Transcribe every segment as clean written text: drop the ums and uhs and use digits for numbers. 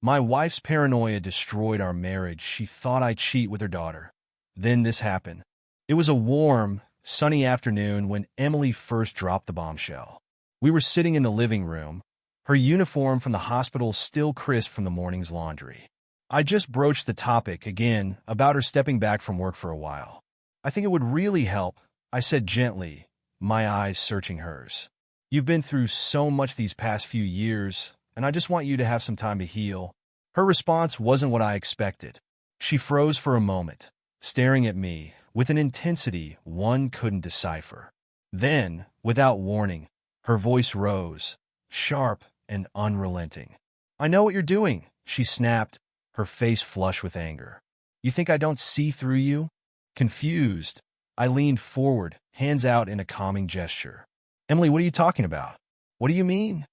My wife's paranoia destroyed our marriage. She thought I'd cheat with her daughter. Then this happened. It was a warm, sunny afternoon when Emily first dropped the bombshell. We were sitting in the living room, her uniform from the hospital still crisp from the morning's laundry. I just broached the topic again about her stepping back from work for a while. "I think it would really help," I said gently, my eyes searching hers. "You've been through so much these past few years, and I just want you to have some time to heal." Her response wasn't what I expected. She froze for a moment, staring at me with an intensity one couldn't decipher. Then, without warning, her voice rose, sharp and unrelenting. "I know what you're doing," she snapped, her face flush with anger. "You think I don't see through you?" Confused, I leaned forward, hands out in a calming gesture. "Emily, what are you talking about? What do you mean?"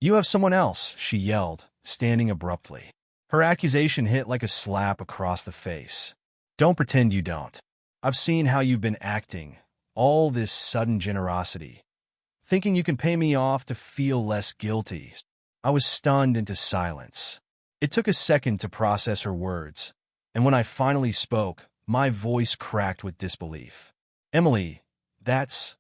"You have someone else," she yelled, standing abruptly. Her accusation hit like a slap across the face. "Don't pretend you don't. I've seen how you've been acting, all this sudden generosity, thinking you can pay me off to feel less guilty." I was stunned into silence. It took a second to process her words, and when I finally spoke, my voice cracked with disbelief. "Emily, that's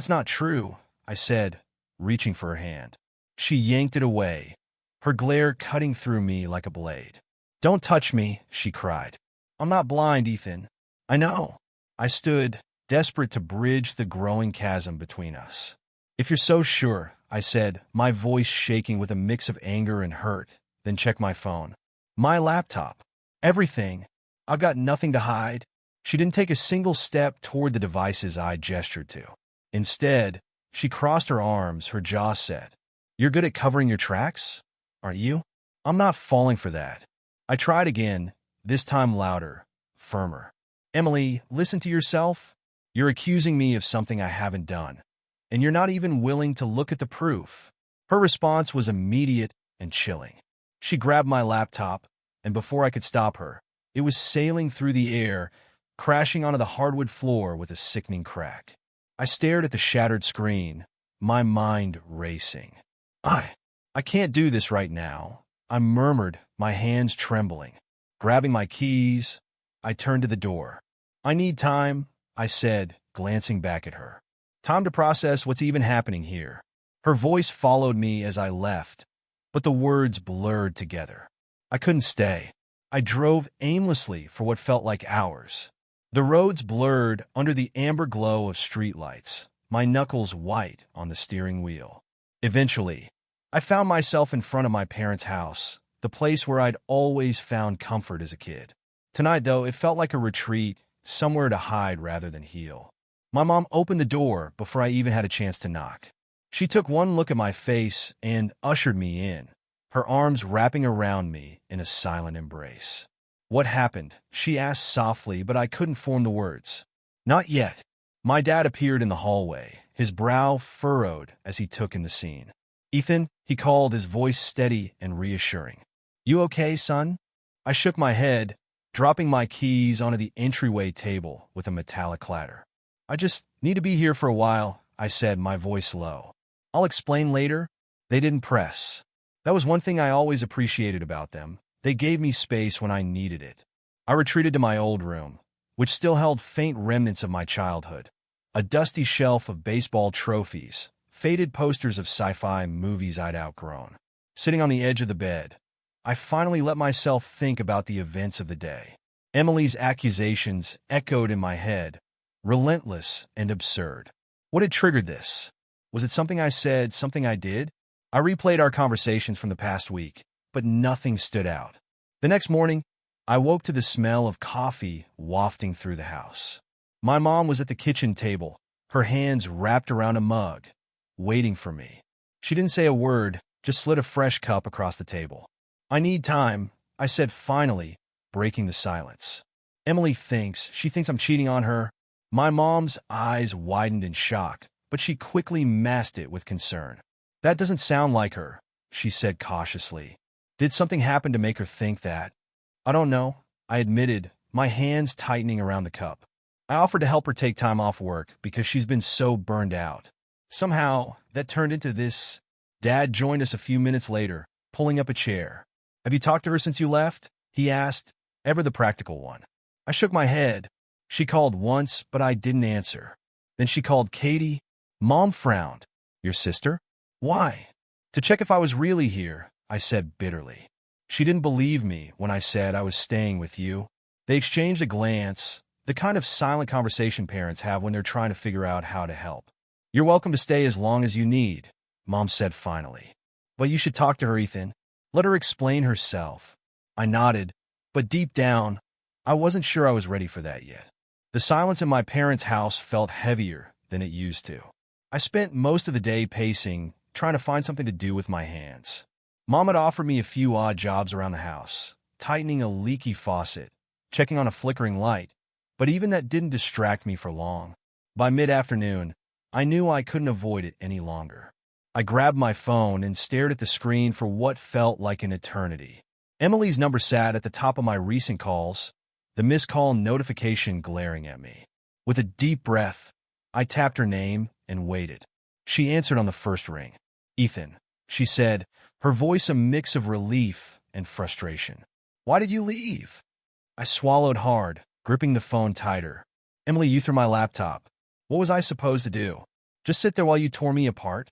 not true," I said, reaching for her hand. She yanked it away, her glare cutting through me like a blade. "Don't touch me," she cried. "I'm not blind, Ethan. I know." I stood, desperate to bridge the growing chasm between us. "If you're so sure," I said, my voice shaking with a mix of anger and hurt, "then check my phone. My laptop. Everything. I've got nothing to hide." She didn't take a single step toward the devices I gestured to. Instead, she crossed her arms, her jaw set. "You're good at covering your tracks, aren't you? I'm not falling for that." I tried again, this time louder, firmer. "Emily, listen to yourself. You're accusing me of something I haven't done, and you're not even willing to look at the proof." Her response was immediate and chilling. She grabbed my laptop, and before I could stop her, it was sailing through the air, crashing onto the hardwood floor with a sickening crack. I stared at the shattered screen, my mind racing. I can't do this right now," I murmured, my hands trembling. Grabbing my keys, I turned to the door. "I need time," I said, glancing back at her. "Time to process what's even happening here." Her voice followed me as I left, but the words blurred together. I couldn't stay. I drove aimlessly for what felt like hours. The roads blurred under the amber glow of streetlights, my knuckles white on the steering wheel. Eventually, I found myself in front of my parents' house, the place where I'd always found comfort as a kid. Tonight, though, it felt like a retreat, somewhere to hide rather than heal. My mom opened the door before I even had a chance to knock. She took one look at my face and ushered me in, her arms wrapping around me in a silent embrace. "What happened?" she asked softly, but I couldn't form the words. "Not yet." My dad appeared in the hallway, his brow furrowed as he took in the scene. "Ethan," he called, his voice steady and reassuring. "You okay, son?" I shook my head, dropping my keys onto the entryway table with a metallic clatter. "I just need to be here for a while," I said, my voice low. "I'll explain later." They didn't press. That was one thing I always appreciated about them. They gave me space when I needed it. I retreated to my old room, which still held faint remnants of my childhood. A dusty shelf of baseball trophies, faded posters of sci-fi movies I'd outgrown. Sitting on the edge of the bed, I finally let myself think about the events of the day. Emily's accusations echoed in my head, relentless and absurd. What had triggered this? Was it something I said, something I did? I replayed our conversations from the past week, but nothing stood out. The next morning, I woke to the smell of coffee wafting through the house. My mom was at the kitchen table, her hands wrapped around a mug, waiting for me. She didn't say a word, just slid a fresh cup across the table. "I need time," I said finally, breaking the silence. "Emily she thinks I'm cheating on her." My mom's eyes widened in shock, but she quickly masked it with concern. "That doesn't sound like her," she said cautiously. "Did something happen to make her think that?" "I don't know," I admitted, my hands tightening around the cup. I offered to help her take time off work because she's been so burned out. Somehow, that turned into this. Dad joined us a few minutes later, pulling up a chair. Have you talked to her since you left? He asked, ever the practical one. I shook my head. She called once, but I didn't answer. Then she called Katie. Mom frowned. Your sister? Why? To check if I was really here, I said bitterly. She didn't believe me when I said I was staying with you. They exchanged a glance, the kind of silent conversation parents have when they're trying to figure out how to help. You're welcome to stay as long as you need, Mom said finally. But you should talk to her, Ethan. Let her explain herself. I nodded, but deep down, I wasn't sure I was ready for that yet. The silence in my parents' house felt heavier than it used to. I spent most of the day pacing, trying to find something to do with my hands. Mom had offered me a few odd jobs around the house, tightening a leaky faucet, checking on a flickering light, but even that didn't distract me for long. By mid-afternoon, I knew I couldn't avoid it any longer. I grabbed my phone and stared at the screen for what felt like an eternity. Emily's number sat at the top of my recent calls, the missed call notification glaring at me. With a deep breath, I tapped her name and waited. She answered on the first ring. Ethan, she said, her voice a mix of relief and frustration. Why did you leave? I swallowed hard, gripping the phone tighter. Emily, you threw my laptop. What was I supposed to do? Just sit there while you tore me apart?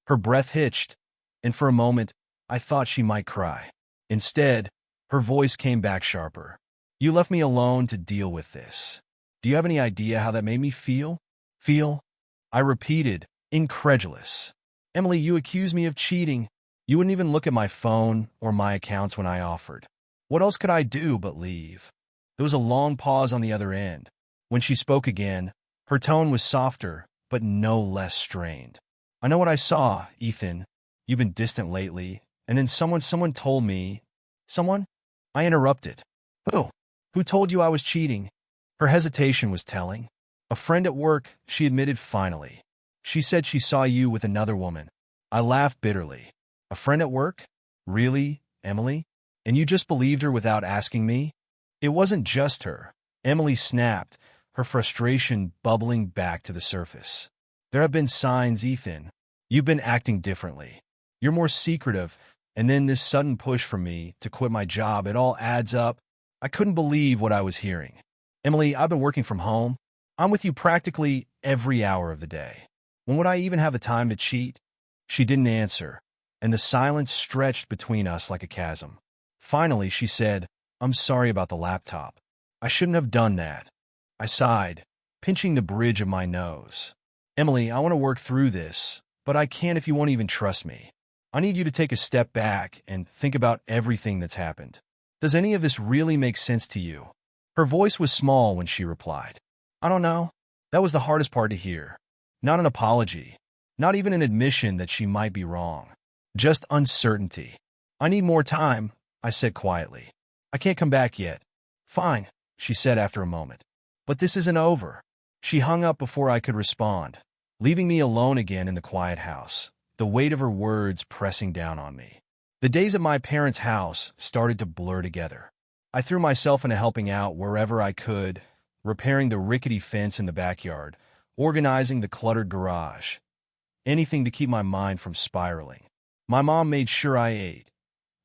Her breath hitched, and for a moment, I thought she might cry. Instead, her voice came back sharper. You left me alone to deal with this. Do you have any idea how that made me feel? Feel? I repeated, incredulous. Emily, you accused me of cheating. You wouldn't even look at my phone or my accounts when I offered. What else could I do but leave? There was a long pause on the other end. When she spoke again, her tone was softer, but no less strained. I know what I saw, Ethan. You've been distant lately, and then someone told me. Someone? I interrupted. Who? Who told you I was cheating? Her hesitation was telling. A friend at work, she admitted finally. She said she saw you with another woman. I laughed bitterly. A friend at work? Really, Emily? And you just believed her without asking me? It wasn't just her. Emily snapped, her frustration bubbling back to the surface. There have been signs, Ethan. You've been acting differently. You're more secretive, and then this sudden push from me to quit my job, it all adds up. I couldn't believe what I was hearing. Emily, I've been working from home. I'm with you practically every hour of the day. When would I even have the time to cheat? She didn't answer, and the silence stretched between us like a chasm. Finally, she said, I'm sorry about the laptop. I shouldn't have done that. I sighed, pinching the bridge of my nose. Emily, I want to work through this, but I can't if you won't even trust me. I need you to take a step back and think about everything that's happened. Does any of this really make sense to you? Her voice was small when she replied. I don't know. That was the hardest part to hear. Not an apology. Not even an admission that she might be wrong. Just uncertainty. I need more time, I said quietly. I can't come back yet. Fine, she said after a moment. But this isn't over. She hung up before I could respond, leaving me alone again in the quiet house, the weight of her words pressing down on me. The days at my parents' house started to blur together. I threw myself into helping out wherever I could, repairing the rickety fence in the backyard, organizing the cluttered garage. Anything to keep my mind from spiraling. My mom made sure I ate,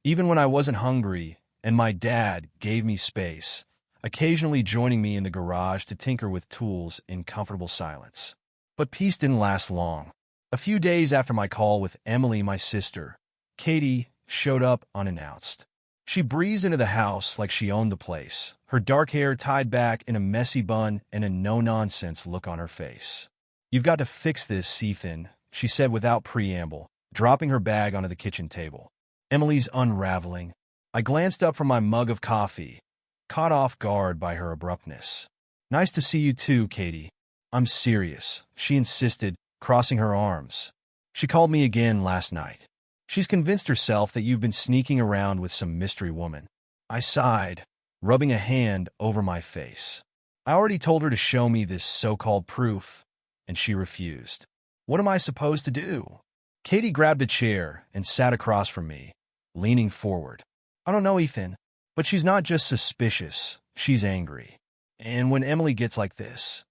even when I wasn't hungry, and my dad gave me space, occasionally joining me in the garage to tinker with tools in comfortable silence. But peace didn't last long. A few days after my call with Emily, my sister, Katie showed up unannounced. She breezed into the house like she owned the place, her dark hair tied back in a messy bun and a no-nonsense look on her face. You've got to fix this, Ethan, she said without preamble, dropping her bag onto the kitchen table. Emily's unraveling. I glanced up from my mug of coffee, caught off guard by her abruptness. Nice to see you too, Katie. I'm serious, she insisted, crossing her arms. She called me again last night. She's convinced herself that you've been sneaking around with some mystery woman. I sighed, rubbing a hand over my face. I already told her to show me this so-called proof, and she refused. What am I supposed to do? Katie grabbed a chair and sat across from me, leaning forward. I don't know, Ethan, but she's not just suspicious, she's angry. And when Emily gets like this,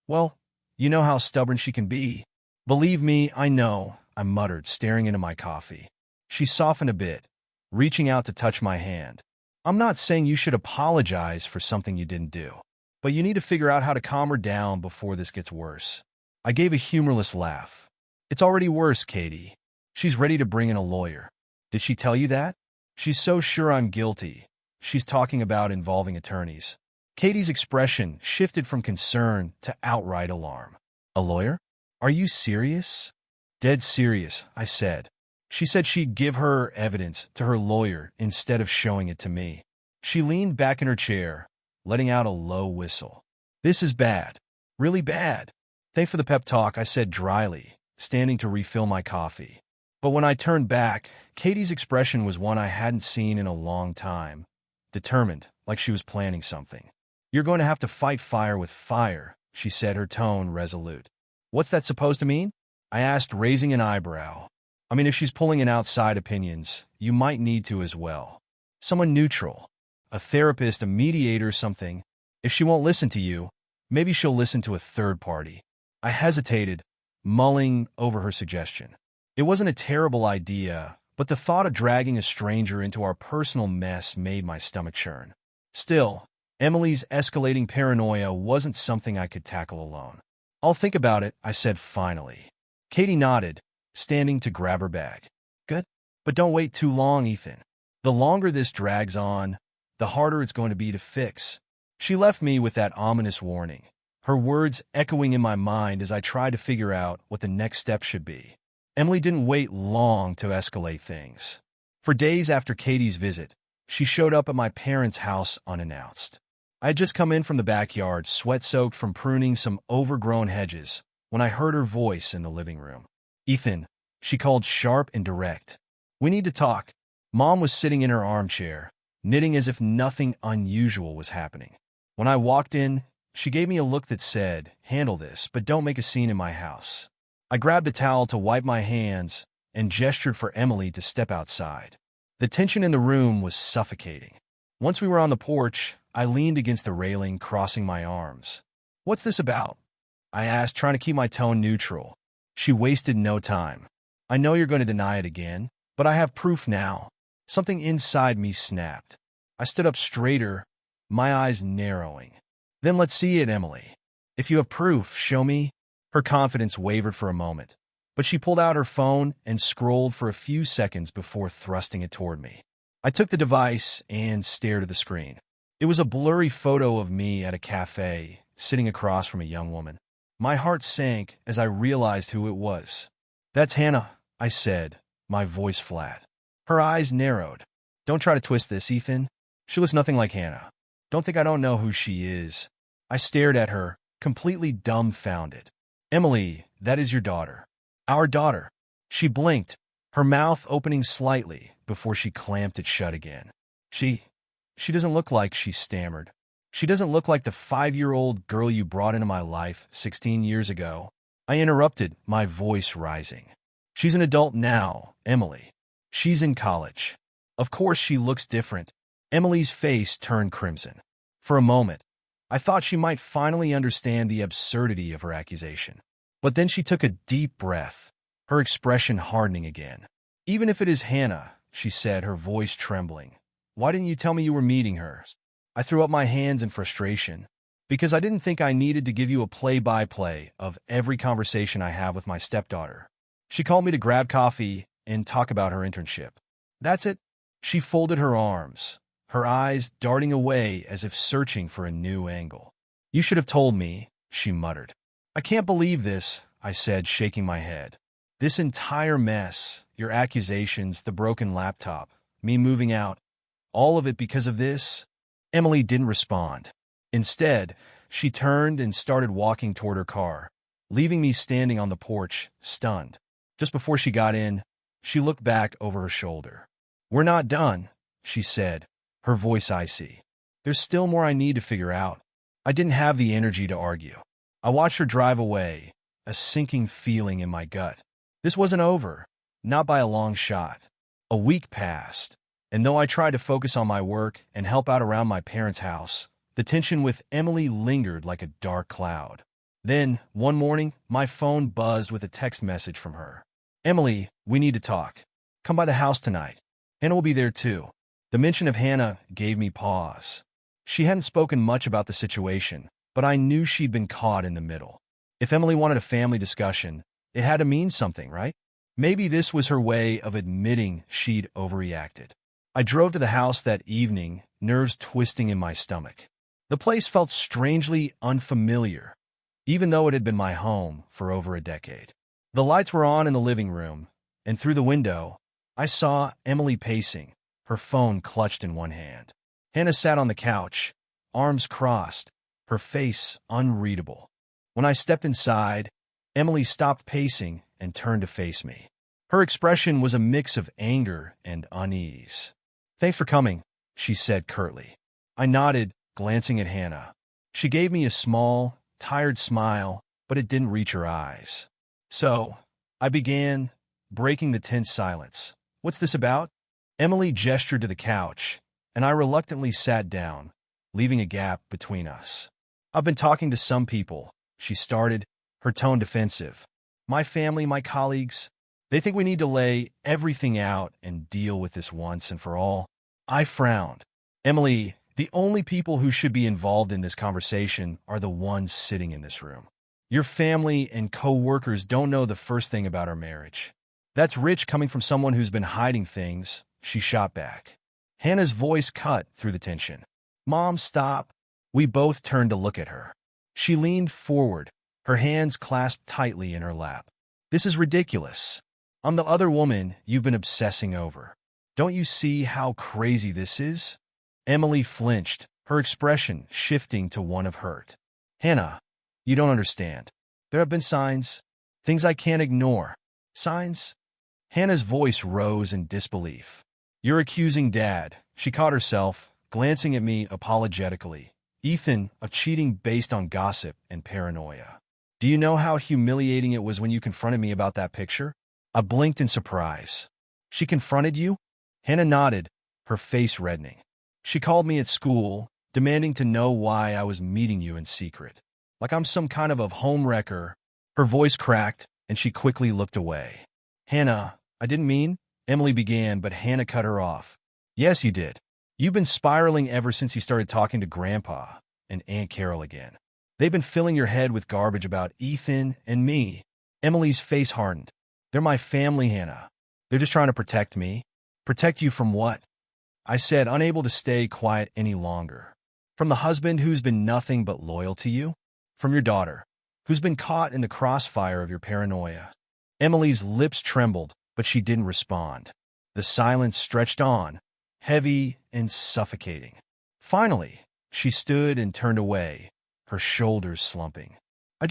well, you know how stubborn she can be. Believe me, I know, I muttered, staring into my coffee. She softened a bit, reaching out to touch my hand. I'm not saying you should apologize for something you didn't do, but you need to figure out how to calm her down before this gets worse. I gave a humorless laugh. It's already worse, Katie. She's ready to bring in a lawyer. Did she tell you that? She's so sure I'm guilty. She's talking about involving attorneys. Katie's expression shifted from concern to outright alarm. A lawyer? Are you serious? Dead serious, I said. She said she'd give her evidence to her lawyer instead of showing it to me. She leaned back in her chair, letting out a low whistle. This is bad. Really bad. Thanks for the pep talk, I said dryly, standing to refill my coffee. But when I turned back, Katie's expression was one I hadn't seen in a long time. Determined, like she was planning something. You're going to have to fight fire with fire, she said, her tone resolute. What's that supposed to mean? I asked, raising an eyebrow. I mean, if she's pulling in outside opinions, you might need to as well. Someone neutral. A therapist, a mediator, something. If she won't listen to you, maybe she'll listen to a third party. I hesitated, mulling over her suggestion. It wasn't a terrible idea, but the thought of dragging a stranger into our personal mess made my stomach churn. Still, Emily's escalating paranoia wasn't something I could tackle alone. I'll think about it, I said finally. Katie nodded, standing to grab her bag. Good? But don't wait too long, Ethan. The longer this drags on, the harder it's going to be to fix. She left me with that ominous warning, her words echoing in my mind as I tried to figure out what the next step should be. Emily didn't wait long to escalate things. For days after Katie's visit, she showed up at my parents' house unannounced. I had just come in from the backyard, sweat-soaked from pruning some overgrown hedges, when I heard her voice in the living room. Ethan, she called sharp and direct. We need to talk. Mom was sitting in her armchair, knitting as if nothing unusual was happening. When I walked in, she gave me a look that said, handle this, but don't make a scene in my house. I grabbed a towel to wipe my hands and gestured for Emily to step outside. The tension in the room was suffocating. Once we were on the porch, I leaned against the railing, crossing my arms. What's this about? I asked, trying to keep my tone neutral. She wasted no time. I know you're going to deny it again, but I have proof now. Something inside me snapped. I stood up straighter, my eyes narrowing. Then let's see it, Emily. If you have proof, show me. Her confidence wavered for a moment, but she pulled out her phone and scrolled for a few seconds before thrusting it toward me. I took the device and stared at the screen. It was a blurry photo of me at a cafe, sitting across from a young woman. My heart sank as I realized who it was. That's Hannah, I said, my voice flat. Her eyes narrowed. Don't try to twist this, Ethan. She looks nothing like Hannah. Don't think I don't know who she is. I stared at her, completely dumbfounded. Emily, that is your daughter. Our daughter. She blinked, her mouth opening slightly before she clamped it shut again. She doesn't look like, she stammered. She doesn't look like the 5-year-old girl you brought into my life 16 years ago. I interrupted, my voice rising. She's an adult now, Emily. She's in college. Of course she looks different. Emily's face turned crimson. For a moment, I thought she might finally understand the absurdity of her accusation. But then she took a deep breath, her expression hardening again. Even if it is Hannah, she said, her voice trembling. Why didn't you tell me you were meeting her? I threw up my hands in frustration, because I didn't think I needed to give you a play-by-play of every conversation I have with my stepdaughter. She called me to grab coffee and talk about her internship. That's it. She folded her arms, her eyes darting away as if searching for a new angle. You should have told me, she muttered. I can't believe this, I said, shaking my head. This entire mess, your accusations, the broken laptop, me moving out, all of it because of this? Emily didn't respond. Instead, she turned and started walking toward her car, leaving me standing on the porch, stunned. Just before she got in, she looked back over her shoulder. We're not done, she said, her voice icy. There's still more I need to figure out. I didn't have the energy to argue. I watched her drive away, a sinking feeling in my gut. This wasn't over, not by a long shot. A week passed, and though I tried to focus on my work and help out around my parents' house, the tension with Emily lingered like a dark cloud. Then, one morning, my phone buzzed with a text message from her. Emily, we need to talk. Come by the house tonight. Hannah will be there too. The mention of Hannah gave me pause. She hadn't spoken much about the situation, but I knew she'd been caught in the middle. If Emily wanted a family discussion, it had to mean something, right? Maybe this was her way of admitting she'd overreacted. I drove to the house that evening, nerves twisting in my stomach. The place felt strangely unfamiliar, even though it had been my home for over a decade. The lights were on in the living room, and through the window, I saw Emily pacing, her phone clutched in one hand. Hannah sat on the couch, arms crossed, her face unreadable. When I stepped inside, Emily stopped pacing and turned to face me. Her expression was a mix of anger and unease. "Thanks for coming," she said curtly. I nodded, glancing at Hannah. She gave me a small, tired smile, but it didn't reach her eyes. "So," I began, breaking the tense silence. "What's this about?" Emily gestured to the couch, and I reluctantly sat down, leaving a gap between us. "I've been talking to some people," she started, her tone defensive. "My family, my colleagues, they think we need to lay everything out and deal with this once and for all." I frowned. "Emily, the only people who should be involved in this conversation are the ones sitting in this room. Your family and co-workers don't know the first thing about our marriage. That's rich coming from someone who's been hiding things," she shot back. Hannah's voice cut through the tension. "Mom, stop." We both turned to look at her. She leaned forward, her hands clasped tightly in her lap. "This is ridiculous. I'm the other woman you've been obsessing over. Don't you see how crazy this is?" Emily flinched, her expression shifting to one of hurt. "Hannah, you don't understand. There have been signs, things I can't ignore." "Signs?" Hannah's voice rose in disbelief. "You're accusing Dad," she caught herself, glancing at me apologetically. "Ethan, of cheating based on gossip and paranoia. Do you know how humiliating it was when you confronted me about that picture?" I blinked in surprise. "She confronted you?" Hannah nodded, her face reddening. "She called me at school, demanding to know why I was meeting you in secret. Like I'm some kind of a homewrecker." Her voice cracked, and she quickly looked away. "Hannah, I didn't mean," Emily began, but Hannah cut her off. "Yes, you did. You've been spiraling ever since you started talking to Grandpa and Aunt Carol again. They've been filling your head with garbage about Ethan and me." Emily's face hardened. "They're my family, Hannah. They're just trying to protect me." "Protect you from what?" I said, unable to stay quiet any longer. "From the husband who's been nothing but loyal to you? From your daughter, who's been caught in the crossfire of your paranoia?" Emily's lips trembled, but she didn't respond. The silence stretched on, heavy and suffocating. Finally, she stood and turned away, her shoulders slumping. I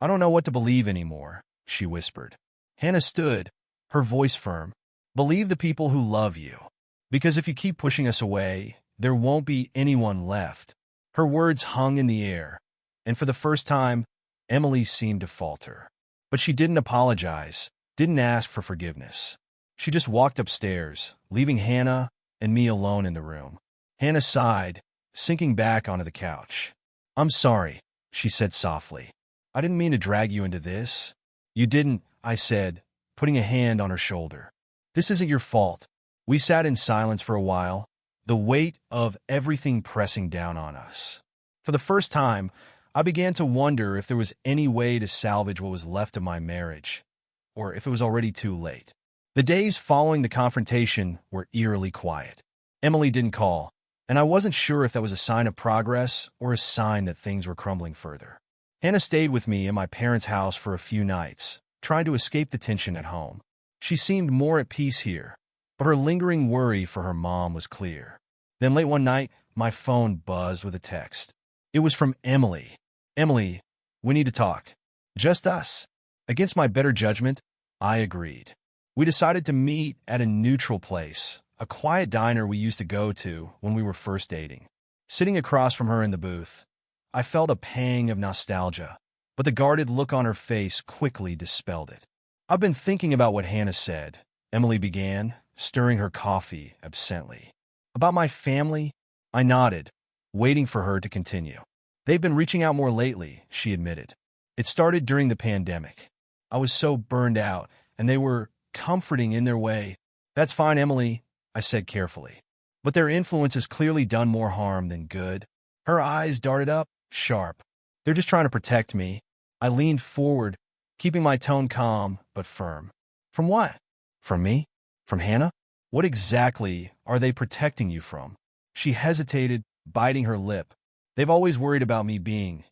don't know what to believe anymore," she whispered. Hannah stood, her voice firm. "Believe the people who love you. Because if you keep pushing us away, there won't be anyone left." Her words hung in the air, and for the first time, Emily seemed to falter. But she didn't apologize, didn't ask for forgiveness. She just walked upstairs, leaving Hannah and me alone in the room. Hannah sighed, sinking back onto the couch. "I'm sorry," she said softly. "I didn't mean to drag you into this." "You didn't," I said, putting a hand on her shoulder. "This isn't your fault." We sat in silence for a while, the weight of everything pressing down on us. For the first time, I began to wonder if there was any way to salvage what was left of my marriage, or if it was already too late. The days following the confrontation were eerily quiet. Emily didn't call, and I wasn't sure if that was a sign of progress or a sign that things were crumbling further. Hannah stayed with me in my parents' house for a few nights, trying to escape the tension at home. She seemed more at peace here, but her lingering worry for her mom was clear. Then late one night, my phone buzzed with a text. It was from Emily. "Emily, we need to talk. Just us." Against my better judgment, I agreed. We decided to meet at a neutral place, a quiet diner we used to go to when we were first dating. Sitting across from her in the booth, I felt a pang of nostalgia, but the guarded look on her face quickly dispelled it. "I've been thinking about what Hannah said," Emily began, stirring her coffee absently. "About my family?" I nodded, waiting for her to continue. "They've been reaching out more lately," she admitted. "It started during the pandemic. I was so burned out, and they were comforting in their way." "That's fine, Emily," I said carefully. But their influence has clearly done more harm than good. Her eyes darted up, sharp. They're just trying to protect me. I leaned forward, keeping my tone calm but firm. From what? From me? From Hannah? What exactly are they protecting you from? She hesitated, biting her lip. They've always worried about me being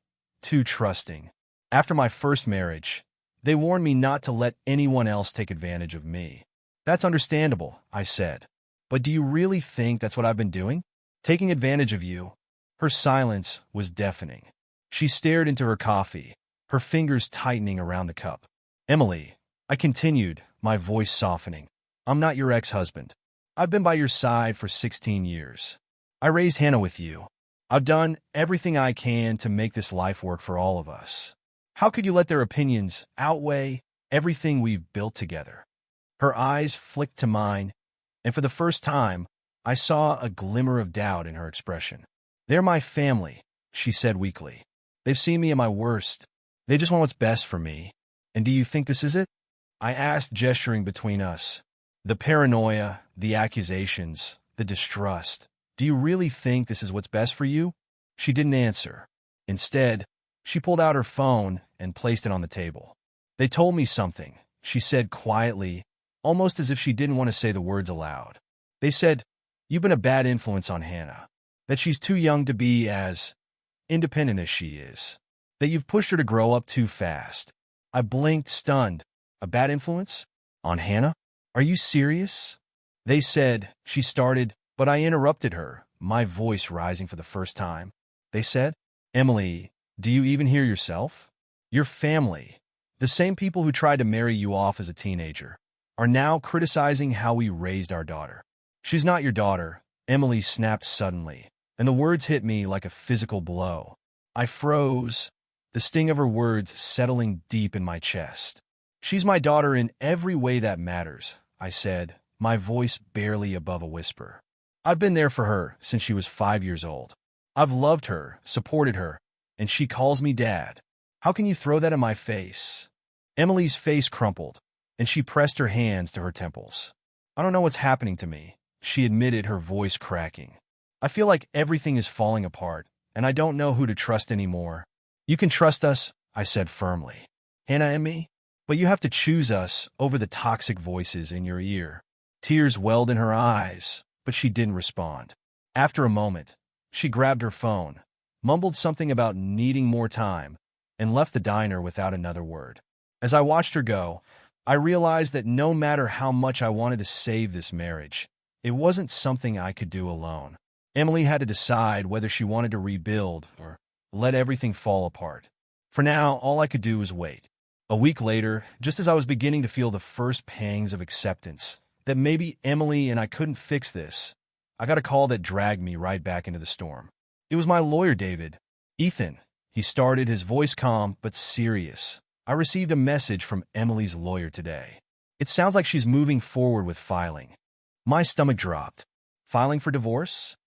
too trusting. After my first marriage, they warned me not to let anyone else take advantage of me. That's understandable, I said. But do you really think that's what I've been doing? Taking advantage of you? Her silence was deafening. She stared into her coffee, her fingers tightening around the cup. Emily, I continued, my voice softening. I'm not your ex-husband. I've been by your side for 16 years. I raised Hannah with you. I've done everything I can to make this life work for all of us. How could you let their opinions outweigh everything we've built together? Her eyes flicked to mine, and for the first time, I saw a glimmer of doubt in her expression. They're my family, she said weakly. They've seen me at my worst. They just want what's best for me. And do you think this is it? I asked, gesturing between us. The paranoia, the accusations, the distrust. Do you really think this is what's best for you? She didn't answer. Instead, she pulled out her phone and placed it on the table. They told me something, she said quietly, almost as if she didn't want to say the words aloud. They said, you've been a bad influence on Hannah, that she's too young to be as independent as she is, that you've pushed her to grow up too fast. I blinked, stunned. A bad influence? On Hannah? Are you serious? They said, she started, but I interrupted her, my voice rising for the first time. They said, Emily, do you even hear yourself? Your family, the same people who tried to marry you off as a teenager, are now criticizing how we raised our daughter. She's not your daughter, Emily snapped suddenly, and the words hit me like a physical blow. I froze, the sting of her words settling deep in my chest. She's my daughter in every way that matters, I said, my voice barely above a whisper. I've been there for her since she was 5 years old. I've loved her, supported her, and she calls me dad. How can you throw that in my face? Emily's face crumpled, and she pressed her hands to her temples. I don't know what's happening to me, she admitted, her voice cracking. I feel like everything is falling apart, and I don't know who to trust anymore. You can trust us, I said firmly. Hannah and me? But you have to choose us over the toxic voices in your ear. Tears welled in her eyes, but she didn't respond. After a moment, she grabbed her phone, mumbled something about needing more time, and left the diner without another word. As I watched her go, I realized that no matter how much I wanted to save this marriage, it wasn't something I could do alone. Emily had to decide whether she wanted to rebuild or let everything fall apart. For now, all I could do was wait. A week later, just as I was beginning to feel the first pangs of acceptance that maybe Emily and I couldn't fix this, I got a call that dragged me right back into the storm. It was my lawyer, David. Ethan, he started, his voice calm but serious. I received a message from Emily's lawyer today. It sounds like she's moving forward with filing. My stomach dropped. Filing for divorce?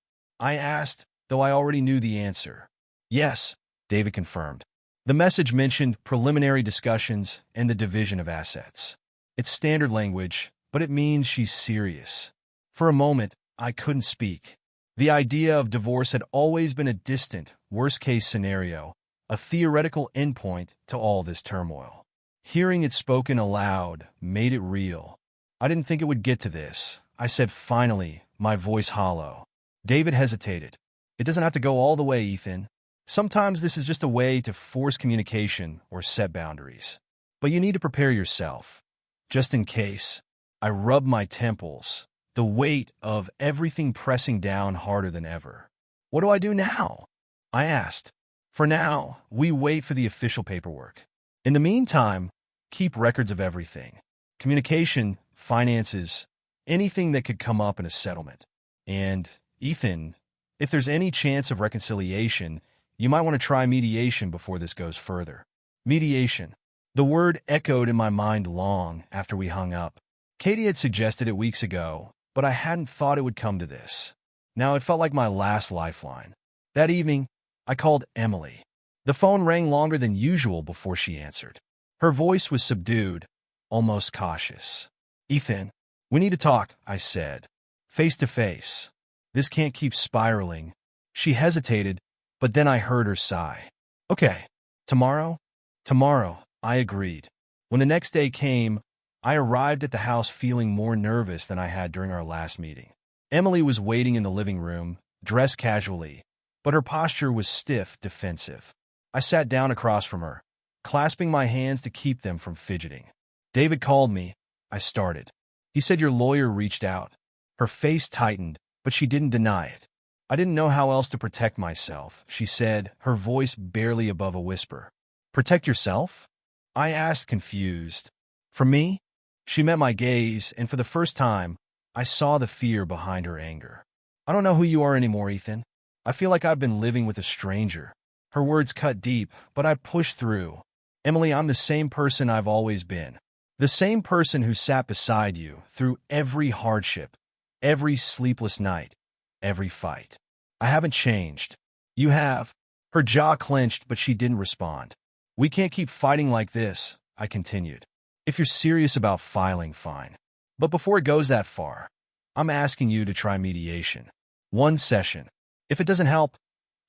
I asked, though I already knew the answer. Yes, David confirmed. The message mentioned preliminary discussions and the division of assets. It's standard language, but it means she's serious. For a moment, I couldn't speak. The idea of divorce had always been a distant, worst-case scenario, a theoretical endpoint to all this turmoil. Hearing it spoken aloud made it real. I didn't think it would get to this, I said finally, my voice hollow. David hesitated. It doesn't have to go all the way, Ethan. Sometimes this is just a way to force communication or set boundaries. But you need to prepare yourself. Just in case. I rubbed my temples, the weight of everything pressing down harder than ever. What do I do now? I asked. For now, we wait for the official paperwork. In the meantime, keep records of everything. Communication, finances, anything that could come up in a settlement. And, Ethan, if there's any chance of reconciliation, you might want to try mediation before this goes further. Mediation. The word echoed in my mind long after we hung up. Katie had suggested it weeks ago, but I hadn't thought it would come to this. Now it felt like my last lifeline. That evening, I called Emily. The phone rang longer than usual before she answered. Her voice was subdued, almost cautious. Ethan, we need to talk, I said. Face to face. This can't keep spiraling. She hesitated, but then I heard her sigh. Okay, tomorrow? Tomorrow, I agreed. When the next day came, I arrived at the house feeling more nervous than I had during our last meeting. Emily was waiting in the living room, dressed casually, but her posture was stiff, defensive. I sat down across from her, clasping my hands to keep them from fidgeting. David called me, I started. He said your lawyer reached out. Her face tightened, but she didn't deny it. I didn't know how else to protect myself, she said, her voice barely above a whisper. Protect yourself? I asked, confused. From me? She met my gaze, and for the first time, I saw the fear behind her anger. I don't know who you are anymore, Ethan. I feel like I've been living with a stranger. Her words cut deep, but I pushed through. Emily, I'm the same person I've always been. The same person who sat beside you through every hardship, every sleepless night, every fight. I haven't changed. You have. Her jaw clenched, but she didn't respond. We can't keep fighting like this, I continued. If you're serious about filing, fine. But before it goes that far, I'm asking you to try mediation. One session. If it doesn't help,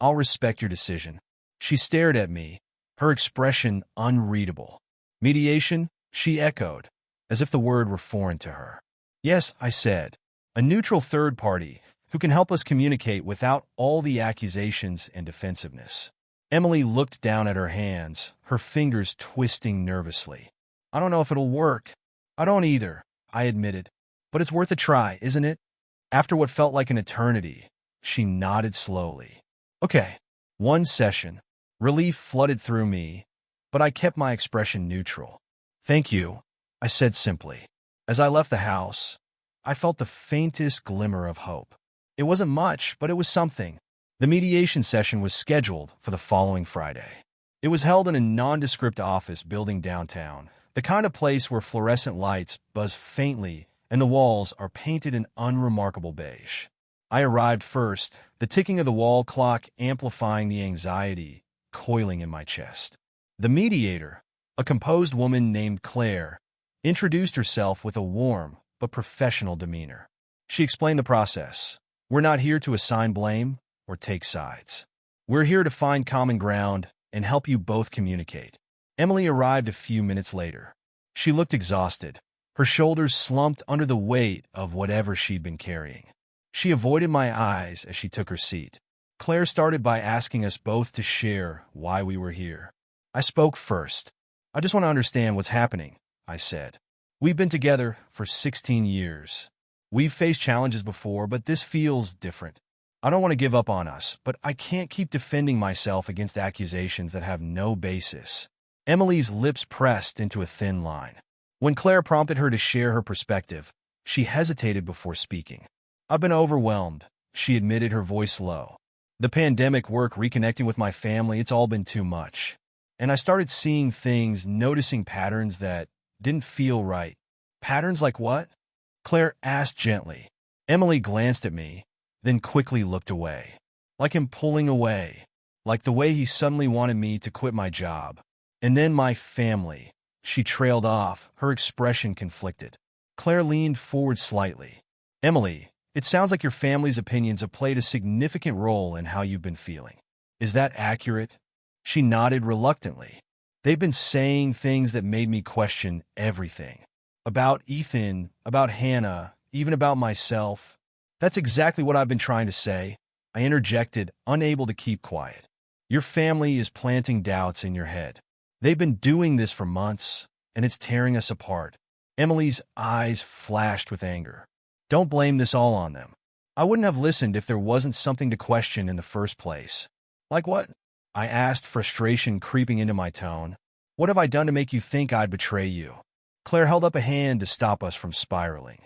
I'll respect your decision. She stared at me, her expression unreadable. Mediation? She echoed, as if the word were foreign to her. Yes, I said. A neutral third party who can help us communicate without all the accusations and defensiveness. Emily looked down at her hands, her fingers twisting nervously. I don't know if it'll work. I don't either, I admitted. But it's worth a try, isn't it? After what felt like an eternity, she nodded slowly. Okay, one session. Relief flooded through me, but I kept my expression neutral. Thank you, I said simply. As I left the house, I felt the faintest glimmer of hope. It wasn't much, but it was something. The mediation session was scheduled for the following Friday. It was held in a nondescript office building downtown, the kind of place where fluorescent lights buzz faintly and the walls are painted in unremarkable beige. I arrived first, the ticking of the wall clock amplifying the anxiety coiling in my chest. The mediator, a composed woman named Claire, introduced herself with a warm but professional demeanor. She explained the process. We're not here to assign blame or take sides. We're here to find common ground and help you both communicate. Emily arrived a few minutes later. She looked exhausted, her shoulders slumped under the weight of whatever she'd been carrying. She avoided my eyes as she took her seat. Claire started by asking us both to share why we were here. I spoke first. I just want to understand what's happening, I said. We've been together for 16 years. We've faced challenges before, but this feels different. I don't want to give up on us, but I can't keep defending myself against accusations that have no basis. Emily's lips pressed into a thin line. When Claire prompted her to share her perspective, she hesitated before speaking. I've been overwhelmed, she admitted, her voice low. The pandemic, work, reconnecting with my family, it's all been too much. And I started seeing things, noticing patterns that didn't feel right. Patterns like what? Claire asked gently. Emily glanced at me, then quickly looked away. Like him pulling away. Like the way he suddenly wanted me to quit my job. And then my family. She trailed off, her expression conflicted. Claire leaned forward slightly. Emily, it sounds like your family's opinions have played a significant role in how you've been feeling. Is that accurate? She nodded reluctantly. They've been saying things that made me question everything. About Ethan, about Hannah, even about myself. That's exactly what I've been trying to say, I interjected, unable to keep quiet. Your family is planting doubts in your head. They've been doing this for months, and it's tearing us apart. Emily's eyes flashed with anger. Don't blame this all on them. I wouldn't have listened if there wasn't something to question in the first place. Like what? I asked, frustration creeping into my tone. What have I done to make you think I'd betray you? Claire held up a hand to stop us from spiraling.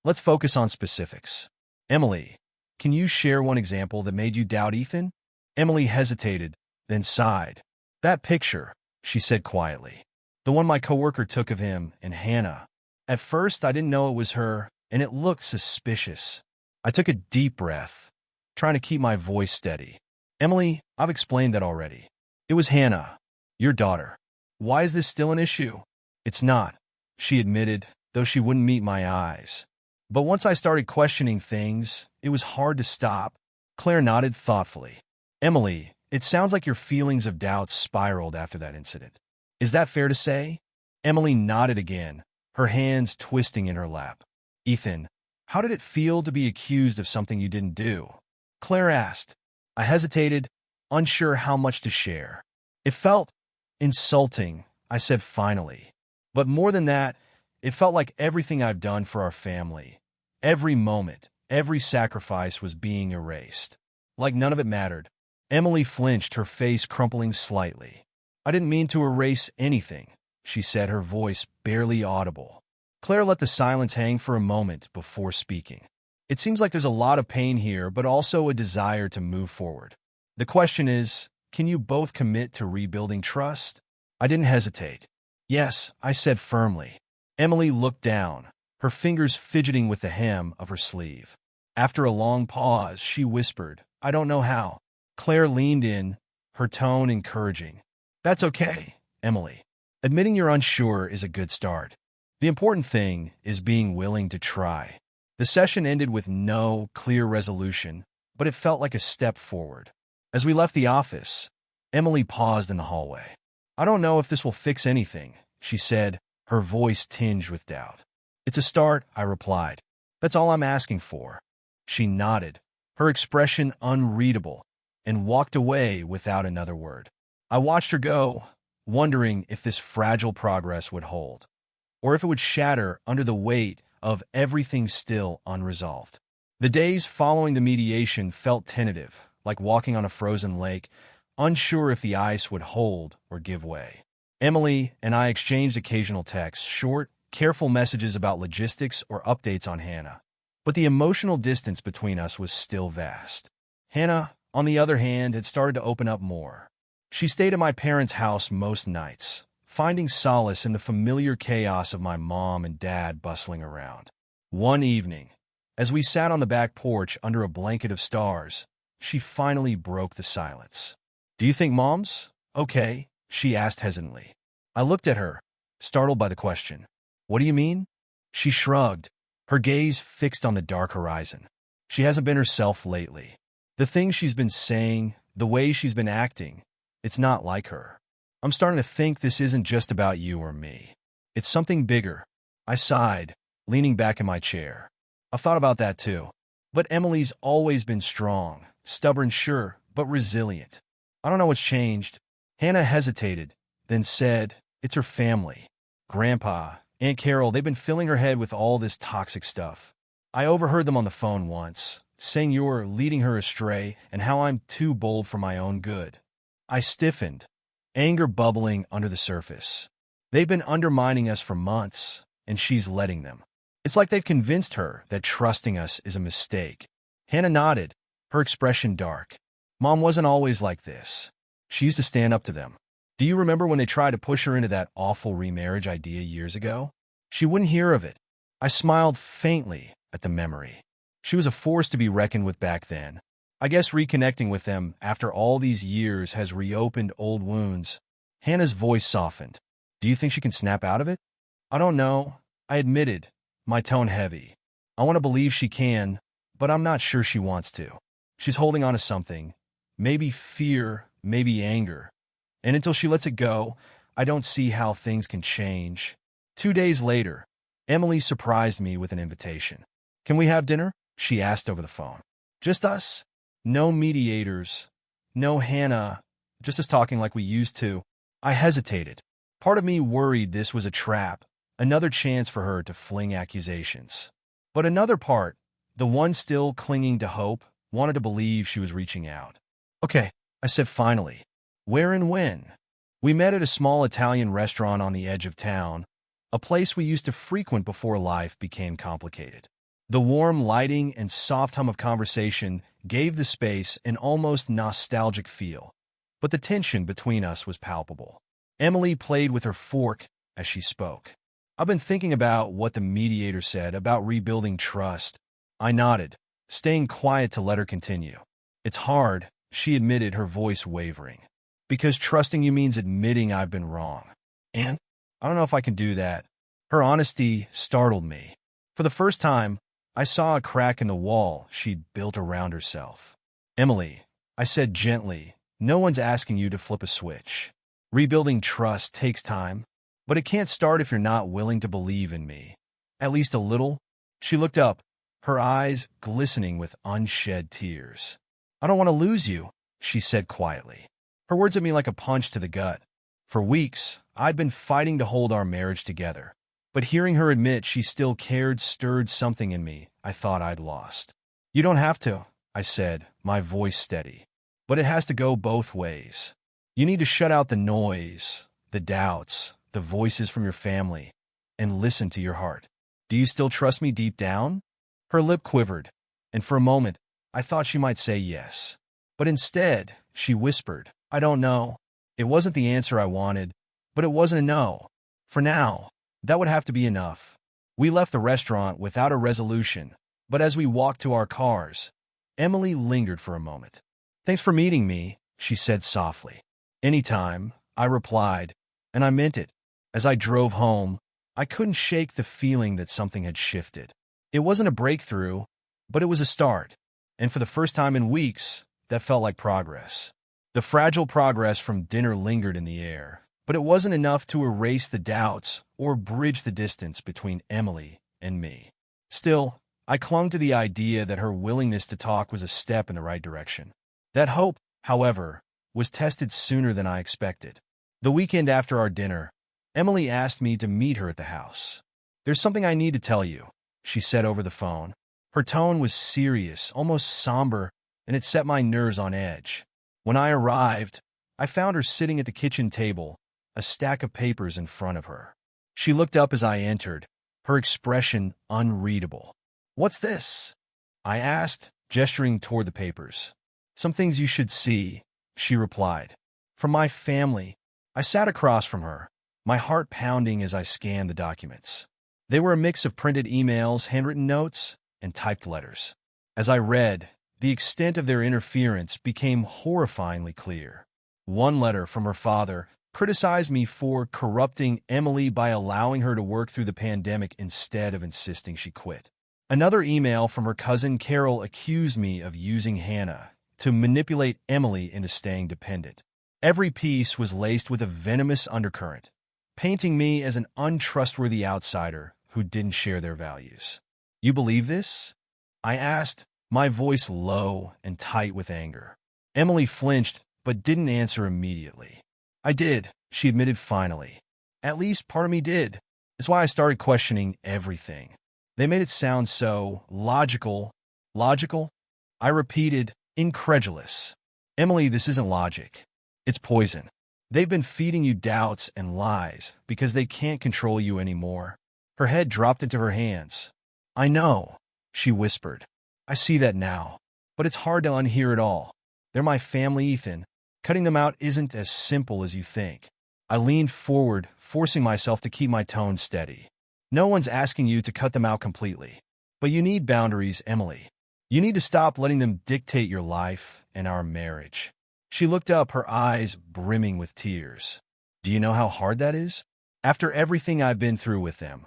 Let's focus on specifics. Emily, can you share one example that made you doubt Ethan? Emily hesitated, then sighed. That picture, she said quietly. The one my coworker took of him and Hannah. At first, I didn't know it was her, and it looked suspicious. I took a deep breath, trying to keep my voice steady. Emily, I've explained that already. It was Hannah, your daughter. Why is this still an issue? It's not, she admitted, though she wouldn't meet my eyes. But once I started questioning things, it was hard to stop. Claire nodded thoughtfully. Emily, it sounds like your feelings of doubt spiraled after that incident. Is that fair to say? Emily nodded again, her hands twisting in her lap. Ethan, how did it feel to be accused of something you didn't do? Claire asked. I hesitated, unsure how much to share. It felt insulting, I said finally. But more than that, it felt like everything I've done for our family, every moment, every sacrifice was being erased. Like none of it mattered. Emily flinched, her face crumpling slightly. I didn't mean to erase anything, she said, her voice barely audible. Claire let the silence hang for a moment before speaking. It seems like there's a lot of pain here, but also a desire to move forward. The question is, can you both commit to rebuilding trust? I didn't hesitate. Yes, I said firmly. Emily looked down, her fingers fidgeting with the hem of her sleeve. After a long pause, she whispered, I don't know how. Claire leaned in, her tone encouraging. That's okay, Emily. Admitting you're unsure is a good start. The important thing is being willing to try. The session ended with no clear resolution, but it felt like a step forward. As we left the office, Emily paused in the hallway. I don't know if this will fix anything, she said, her voice tinged with doubt. It's a start, I replied. That's all I'm asking for. She nodded, her expression unreadable, and walked away without another word. I watched her go, wondering if this fragile progress would hold, or if it would shatter under the weight of everything still unresolved. The days following the mediation felt tentative, like walking on a frozen lake, unsure if the ice would hold or give way. Emily and I exchanged occasional texts, short, careful messages about logistics or updates on Hannah. But the emotional distance between us was still vast. Hannah, on the other hand, had started to open up more. She stayed at my parents' house most nights, finding solace in the familiar chaos of my mom and dad bustling around. One evening, as we sat on the back porch under a blanket of stars, she finally broke the silence. Do you think Mom's okay? She asked hesitantly. I looked at her, startled by the question. What do you mean? She shrugged, her gaze fixed on the dark horizon. She hasn't been herself lately. The things she's been saying, the way she's been acting, it's not like her. I'm starting to think this isn't just about you or me. It's something bigger. I sighed, leaning back in my chair. I've thought about that too. But Emily's always been strong, stubborn, sure, but resilient. I don't know what's changed. Hannah hesitated, then said, it's her family. Grandpa, Aunt Carol, they've been filling her head with all this toxic stuff. I overheard them on the phone once, saying you're leading her astray and how I'm too bold for my own good. I stiffened, anger bubbling under the surface. They've been undermining us for months, and she's letting them. It's like they've convinced her that trusting us is a mistake. Hannah nodded, her expression dark. Mom wasn't always like this. She used to stand up to them. Do you remember when they tried to push her into that awful remarriage idea years ago? She wouldn't hear of it. I smiled faintly at the memory. She was a force to be reckoned with back then. I guess reconnecting with them after all these years has reopened old wounds. Hannah's voice softened. Do you think she can snap out of it? I don't know, I admitted, my tone heavy. I want to believe she can, but I'm not sure she wants to. She's holding on to something. Maybe fear, maybe anger. And until she lets it go, I don't see how things can change. 2 days later, Emily surprised me with an invitation. Can we have dinner? She asked over the phone. Just us? No mediators. No Hannah. Just us talking like we used to. I hesitated. Part of me worried this was a trap, another chance for her to fling accusations. But another part, the one still clinging to hope, wanted to believe she was reaching out. Okay, I said finally. Where and when? We met at a small Italian restaurant on the edge of town, a place we used to frequent before life became complicated. The warm lighting and soft hum of conversation gave the space an almost nostalgic feel, but the tension between us was palpable. Emily played with her fork as she spoke. I've been thinking about what the mediator said about rebuilding trust. I nodded, staying quiet to let her continue. It's hard, she admitted, her voice wavering. Because trusting you means admitting I've been wrong. And I don't know if I can do that. Her honesty startled me. For the first time, I saw a crack in the wall she'd built around herself. "Emily," I said gently, "no one's asking you to flip a switch. Rebuilding trust takes time, but it can't start if you're not willing to believe in me. At least a little." She looked up, her eyes glistening with unshed tears. "I don't want to lose you," she said quietly. Her words hit me like a punch to the gut. For weeks, I'd been fighting to hold our marriage together. But hearing her admit she still cared stirred something in me I thought I'd lost. "You don't have to," I said, my voice steady. "But it has to go both ways. You need to shut out the noise, the doubts, the voices from your family, and listen to your heart. Do you still trust me deep down?" Her lip quivered, and for a moment, I thought she might say yes. But instead, she whispered, "I don't know." It wasn't the answer I wanted, but it wasn't a no. For now, that would have to be enough. We left the restaurant without a resolution, but as we walked to our cars, Emily lingered for a moment. "Thanks for meeting me," she said softly. "Anytime," I replied, and I meant it. As I drove home, I couldn't shake the feeling that something had shifted. It wasn't a breakthrough, but it was a start, and for the first time in weeks, that felt like progress. The fragile progress from dinner lingered in the air, but it wasn't enough to erase the doubts or bridge the distance between Emily and me. Still, I clung to the idea that her willingness to talk was a step in the right direction. That hope, however, was tested sooner than I expected. The weekend after our dinner, Emily asked me to meet her at the house. "There's something I need to tell you," she said over the phone. Her tone was serious, almost somber, and it set my nerves on edge. When I arrived, I found her sitting at the kitchen table, a stack of papers in front of her. She looked up as I entered, her expression unreadable. "What's this?" I asked, gesturing toward the papers. "Some things you should see," she replied. "From my family." I sat across from her, my heart pounding as I scanned the documents. They were a mix of printed emails, handwritten notes, and typed letters. As I read, the extent of their interference became horrifyingly clear. One letter from her father criticized me for corrupting Emily by allowing her to work through the pandemic instead of insisting she quit. Another email from her cousin Carol accused me of using Hannah to manipulate Emily into staying dependent. Every piece was laced with a venomous undercurrent, painting me as an untrustworthy outsider who didn't share their values. "You believe this?" I asked, my voice low and tight with anger. Emily flinched, but didn't answer immediately. "I did," she admitted finally. "At least part of me did. It's why I started questioning everything. They made it sound so logical." "Logical?" I repeated, incredulous. "Emily, this isn't logic. It's poison. They've been feeding you doubts and lies because they can't control you anymore." Her head dropped into her hands. "I know," she whispered. "I see that now, but it's hard to unhear it all. They're my family, Ethan. Cutting them out isn't as simple as you think." I leaned forward, forcing myself to keep my tone steady. "No one's asking you to cut them out completely. But you need boundaries, Emily. You need to stop letting them dictate your life and our marriage." She looked up, her eyes brimming with tears. "Do you know how hard that is? After everything I've been through with them,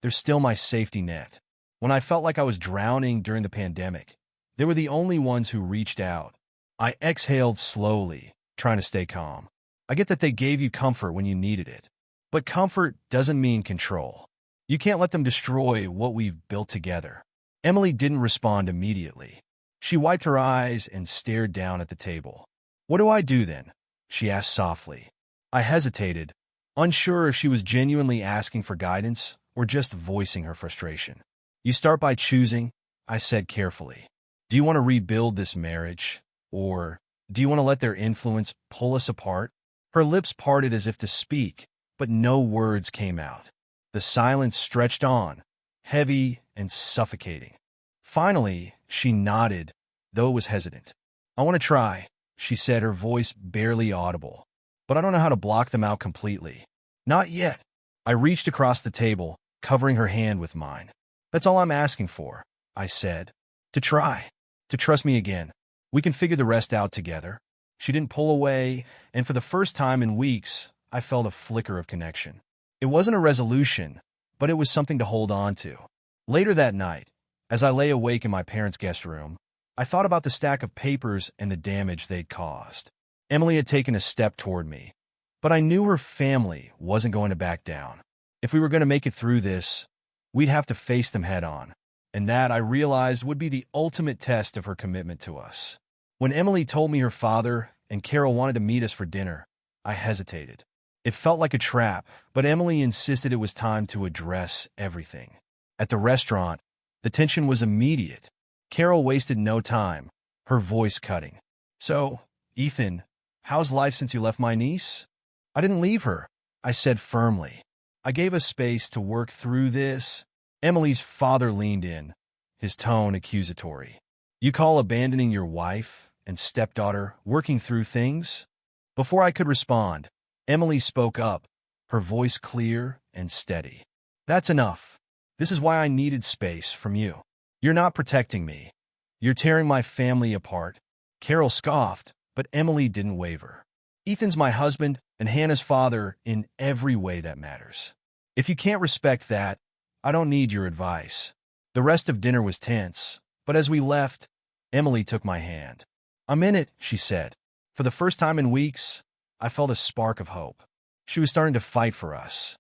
they're still my safety net. When I felt like I was drowning during the pandemic, they were the only ones who reached out." I exhaled slowly, trying to stay calm. "I get that they gave you comfort when you needed it. But comfort doesn't mean control. You can't let them destroy what we've built together." Emily didn't respond immediately. She wiped her eyes and stared down at the table. "What do I do then?" she asked softly. I hesitated, unsure if she was genuinely asking for guidance or just voicing her frustration. "You start by choosing," I said carefully. "Do you want to rebuild this marriage? Or do you want to let their influence pull us apart?" Her lips parted as if to speak, but no words came out. The silence stretched on, heavy and suffocating. Finally, she nodded, though it was hesitant. "I want to try," she said, her voice barely audible. "But I don't know how to block them out completely." "Not yet." I reached across the table, covering her hand with mine. "That's all I'm asking for," I said. "To try. To trust me again. We can figure the rest out together." She didn't pull away, and for the first time in weeks, I felt a flicker of connection. It wasn't a resolution, but it was something to hold on to. Later that night, As I lay awake in my parents' guest room, I thought about the stack of papers and the damage they'd caused. Emily had taken a step toward me, but I knew her family wasn't going to back down. If we were going to make it through this, we'd have to face them head on, and that, I realized, would be the ultimate test of her commitment to us. When Emily told me her father and Carol wanted to meet us for dinner, I hesitated. It felt like a trap, but Emily insisted it was time to address everything. At the restaurant, the tension was immediate. Carol wasted no time, her voice cutting. "So, Ethan, how's life since you left my niece?" "I didn't leave her," I said firmly. "I gave us space to work through this." Emily's father leaned in, his tone accusatory. "You call abandoning your wife and stepdaughter working through things?" Before I could respond, Emily spoke up, her voice clear and steady. "That's enough. This is why I needed space from you. You're not protecting me. You're tearing my family apart." Carol scoffed, but Emily didn't waver. "Ethan's my husband and Hannah's father in every way that matters. If you can't respect that, I don't need your advice." The rest of dinner was tense, but as we left, Emily took my hand. "I'm in it," she said. For the first time in weeks, I felt a spark of hope. She was starting to fight for us.